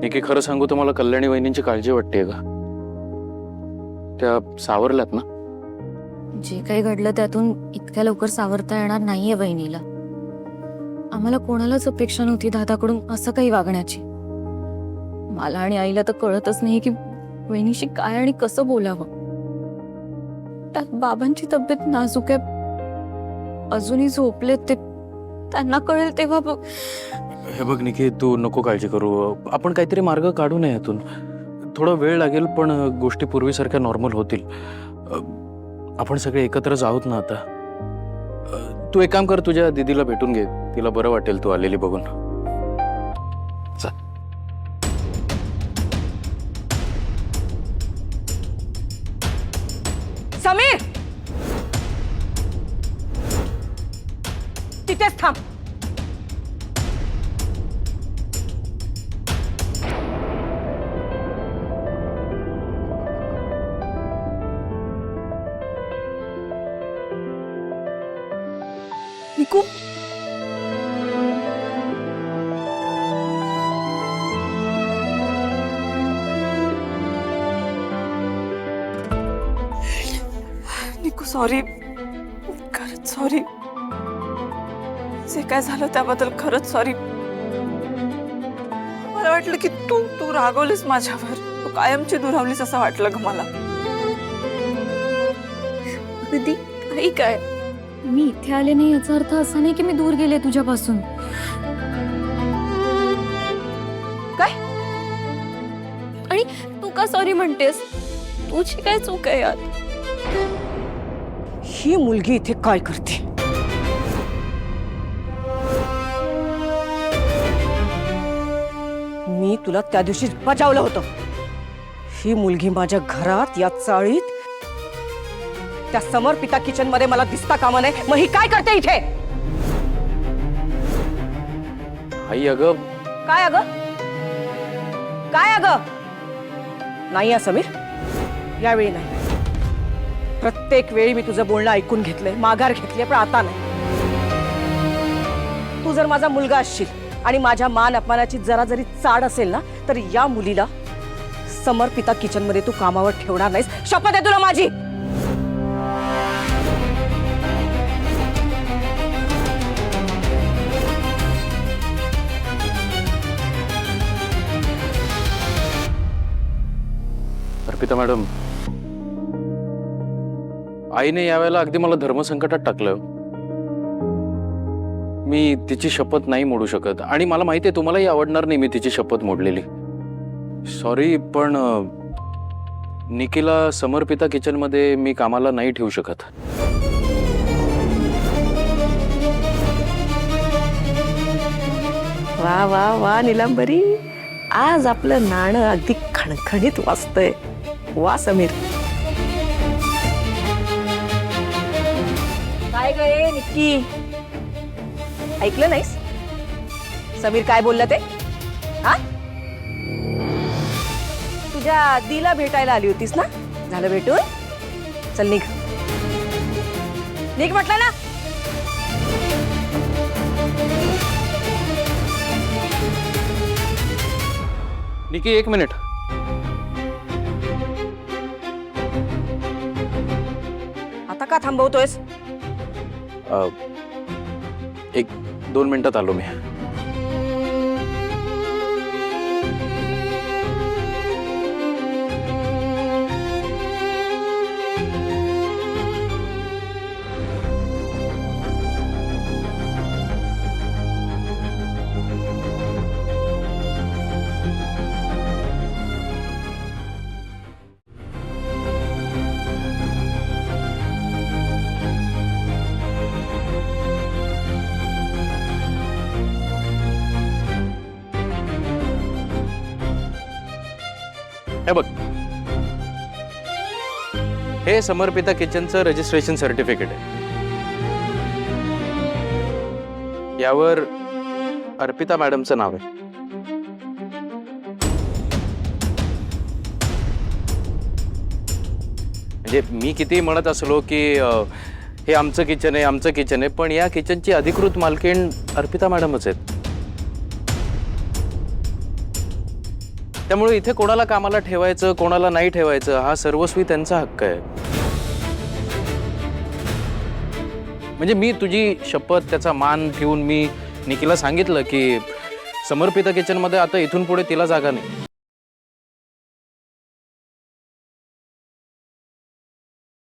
निकी खरं सांगू तर मला कल्याणी वहिनींची काळजी वाटते का? त्या सावरल्यात ना? जे काही घडलं त्यातून इतक्या लवकर सावरता येणार नाहीये वहिनीला. आम्हाला कोणालाच अपेक्षा नव्हती दादाकडून असं काही वागण्याची. मला आणि आईला तर कळतच नाही की वहिनीशी काय आणि कसं बोलावं. त्यात बाबांची तब्येत नाजूक आहे, अजूनही झोपलेत ते. त्यांना कळेल तेव्हा हे बघ निकी, तू नको काळजी करू. आपण काहीतरी मार्ग काढू नये यातून. थोडा वेळ लागेल पण गोष्टी पूर्वीसारख्या नॉर्मल होतील. आपण सगळे एकत्रच आहोत ना आता. तू एक काम कर, तुझ्या दीदीला भेटून घे. तिला बरं वाटेल तू आलेली बघून. चल. समीर, तिथेच थांब. निकू, निकू सॉरी, खरंच सॉरी. जे काय झालं त्याबद्दल खरंच सॉरी. मला वाटलं की तू रागवलीस माझ्यावर, तू कायमची दुरावलीस असं वाटलं ग मला. दीदी काही काय, मी इथे आले नाही याचा अर्थ असा नाही की मी दूर गेले तुझ्यापासून. काय? आणि तू का सॉरी म्हणतेस? तुझी काय चूक आहे यात? ही मुलगी इथे काय करते? मी तुला त्या दिवशी बजावलं होतं. ही मुलगी माझ्या घरात या चाळीत त्या समर्पिता किचन मध्ये मला दिसता कामा नये. मग ही काय करते इथे? आई अगं, काय अगं? काय अगं? नाही समीर, यावेळी नाही. प्रत्येक वेळी मी तुझं बोलणं ऐकून घेतलंय, माघार घेतली, पण आता नाही. तू जर माझा मुलगा असशील आणि माझ्या मान अपमानाची जरा जरी चाड असेल ना, तर या मुलीला समर्पिता किचन मध्ये तू कामावर ठेवणार नाहीस. शपथ आहे तुला माझी. अर्पिता मॅडम, आईने यावेळेला अगदी मला धर्मसंकटात टाकलं. मी तिची शपथ नाही मोडू शकत आणि मला माहिती आहे तुम्हालाही आवडणार नाही मी तिची शपथ मोडलेली. सॉरी, पण निकीला समर्पिता किचन मध्ये मी कामाला नाही ठेवू शकत. वा वा वा नीलांबरी, आज आपलं नाणं अगदी खणखणीत वाजतंय. वा समीर. काय गे निक्की, ऐकलं नाहीस समीर काय बोलला ते? हा, तुझ्या दीला भेटायला आली होतीस ना? झालं भेटून? चल निघ, निघ म्हटलं ना. निकी एक मिनिट. आता का थांबवतोयस? 1-2 मिनिटात आलो मी. हे बघ, हे समर्पिता किचनचं रजिस्ट्रेशन सर्टिफिकेट आहे. यावर अर्पिता मॅडमचं नाव आहे. म्हणजे मी किती म्हणत असलो की हे आमचं किचन आहे, आमचं किचन आहे, पण या किचनची अधिकृत मालकीण अर्पिता मॅडमच आहेत. त्यामुळे इथे कोणाला कामाला ठेवायचं कोणाला नाही ठेवायचं हा सर्वस्वी त्यांचा हक्क आहे. म्हणजे मी तुझी शपथ त्याचा मान ठेवून मी निकीला सांगितलं की समर्पित किचनमध्ये आता इथून पुढे तिला जागा नाही.